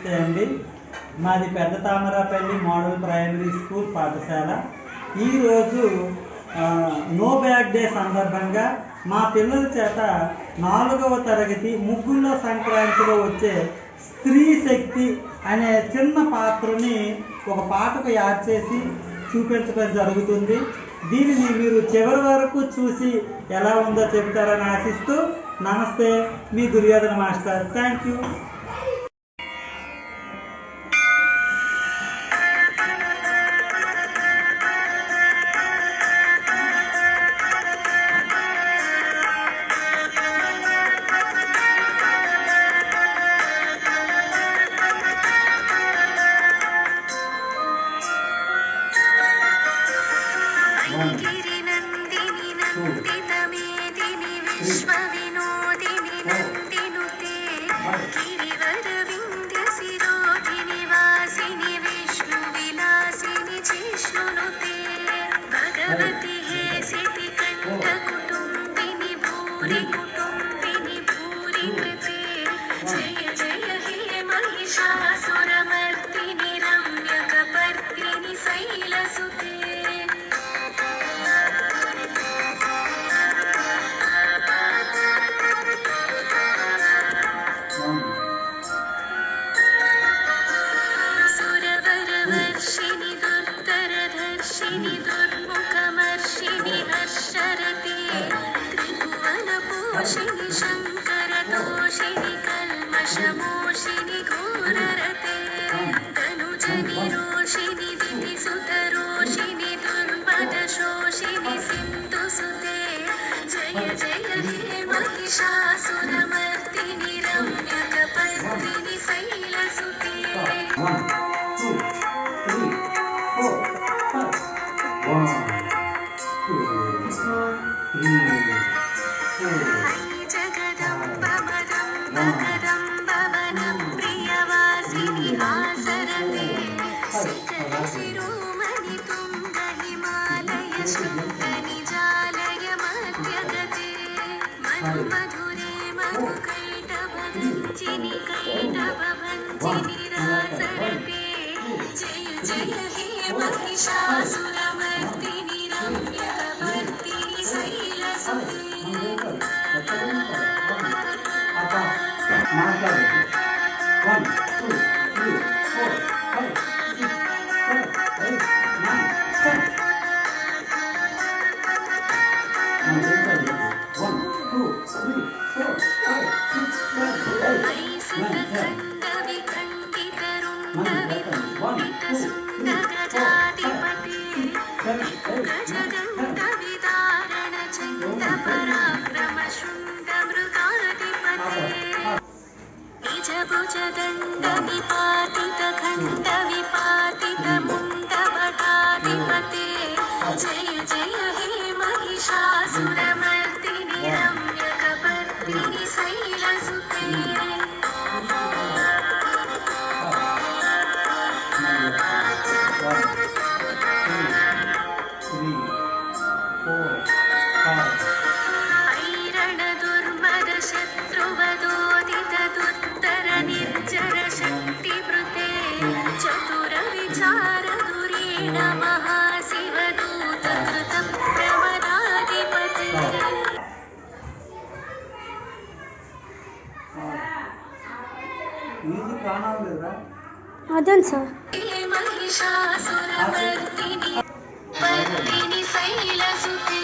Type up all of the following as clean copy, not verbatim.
నమస్తే అండి. మాది పెద్ద తామరాపల్లి మోడల్ ప్రైమరీ స్కూల్ పాఠశాల. ఈరోజు నో బ్యాగ్ డే సందర్భంగా మా పిల్లల చేత 4వ తరగతి ముగ్గుల్లో సంక్రాంతిలో వచ్చే స్త్రీ శక్తి అనే చిన్న పాత్రని ఒక పాటకు యాడ్ చేసి చూపించడం జరుగుతుంది. దీనిని మీరు చివరి వరకు చూసి ఎలా ఉందో చెప్తారని ఆశిస్తూ, నమస్తే, మీ దుర్యోధన మాస్టర్. Thank you. गिरिनन्दिनि नन्दितमेदिनि विश्वविनोदिनि नन्दिनुते गिरिवरविन्द्यशिरोधिनि वासिनि विष्णुविलासिनि जिष्णुनुते भगवति हे सितिकण्ठकुटुम्बिनि भूरि कुटुम्बिनि भूरि कृते जय जय हे महिषासुरमर्दिनि रम्यकपर्दिनि शैलसुते सुरवरवर्षिणि दुर्धरधर्षिणि दुर्मुखमर्षिणि हर्षरते त्रिभुवनपोषिणि शङ्करतोषिणि कल्मषमोषिणि घोररते तनुजनिरोषिणि दितिसुतरोषिणि दुर्मदशोषिणि सिन्धुसुते जय जय हे महिषासुरमर्दिनि रम्यकपर्दिनि शैलसुते. 1, 2, 3, 4, 5. 1, 2, 3, 4. अयि जगदम्ब मदम्ब कदम्ब वनप्रियवासिनि आसरते शिखरशिरोमणि तुङ्ग हिमालय शृङ्गनिजालय मध्यगते मधुमधुरे मधुकैटभञ्जिनि कैटभञ्जिनि रासरते जय जय हे महिषासुरमर्दिनि रम्यकपर्दिनि शैलसुते. 1, 2, 3, 4, 5, 6, 7, 8, 9, 10. 1, 2, 3, 4, 5, 6, 7, 8, 9, 10. निजभुजदण्डनिपातितखण्डविपातितमुण्डभटाधिपते जय जय हे महिषासुरमर्दिनि रम्यकपर्दिनि शैलसुते. 2, 3, 4, 5, 6, 7, 8, 9, 10. चतुरविचारधुरेण महाशिवदूतकृतप्रमदाधिपते. మ్యూజిక్ ఆన్ అవ్వలేదురా? అదన్ సార్. महिषासुरमर्दिनि पर्दिनि शैलसुते.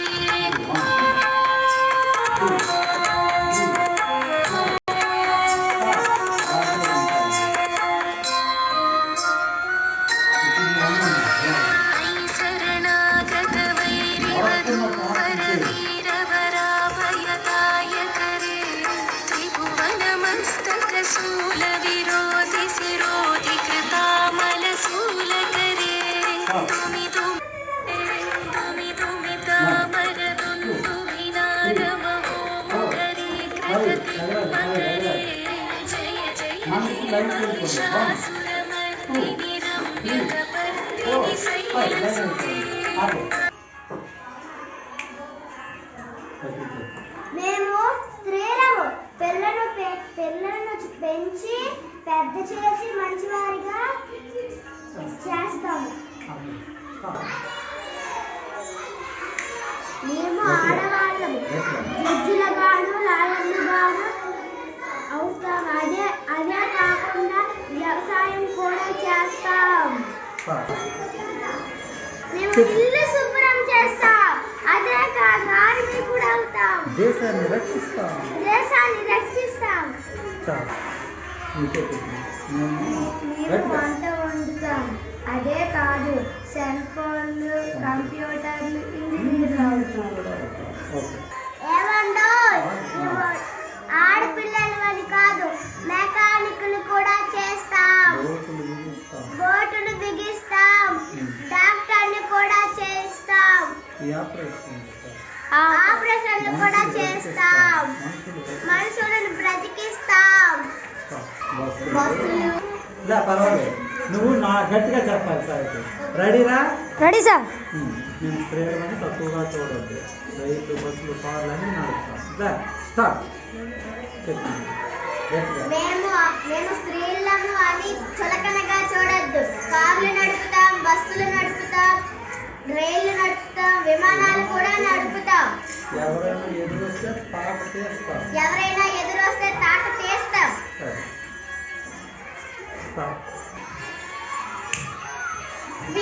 अयि शरणागतवैरिवधूवरवीरवराभयदायकरे त्रिभुवनमस्तकशूलविरोधि शिरोधि कृतामलशूलकरे तुमि तुमि तामरदुन्दुभिनादमहोमुखरे कृततिम्मकरे जय जय हे महिषासुरमर्दिनि रम्यकपर्दिनि शैलसुते. మేము స్త్రీలము పిల్లలను పెంచి పెద్ద చేసి మంచివారిగా చేస్తాము. మేము ఆడవాళ్ళము జడ్జిలుగాను లాయర్లుగాను అవుతాం. అదే కాకుండా వ్యవసాయం కూడా చేస్తాం. మేము ఇల్లు శుభ్రం చేస్తాం. అదే కాదు ఆర్మీ కూడా అవుతాం. దేశాన్ని రక్షిస్తాం. మేము వంట వండుతాం. అదే కాదు సెల్ ఫోన్లు కంప్యూటర్లు ఇంజనీర్లు అవుతాం. ఏమండో ఆడపిల్లలు అని కాదు మెకానిక్లు కూడా చేస్తాం. బోటులు బిగిస్తాం. డాక్టర్ని కూడా చేస్తాం. ఆపరేషన్లు కూడా చేస్తాం. మనుషులను బ్రతికిస్తాం. పర్వాలేదు, నువ్వు నా గట్టిగా చెప్పాలి సార్. రెడీరా? Ready sir. నేను స్త్రీలని తక్కువగా చూడద్దు. రైలు బస్సులు కార్లు అన్నీ నడుస్తాం. స్టార్ట్. మేము స్త్రీలను అని చులకనగా చూడొద్దు. కార్లు నడుపుతాం, బస్సులు నడుపుతాం, రైళ్లు నడుపుతాం, విమానాలు కూడా నడుపుతాం. ఎవరైనా ఎదురొస్తే తాట తీస్తాం. We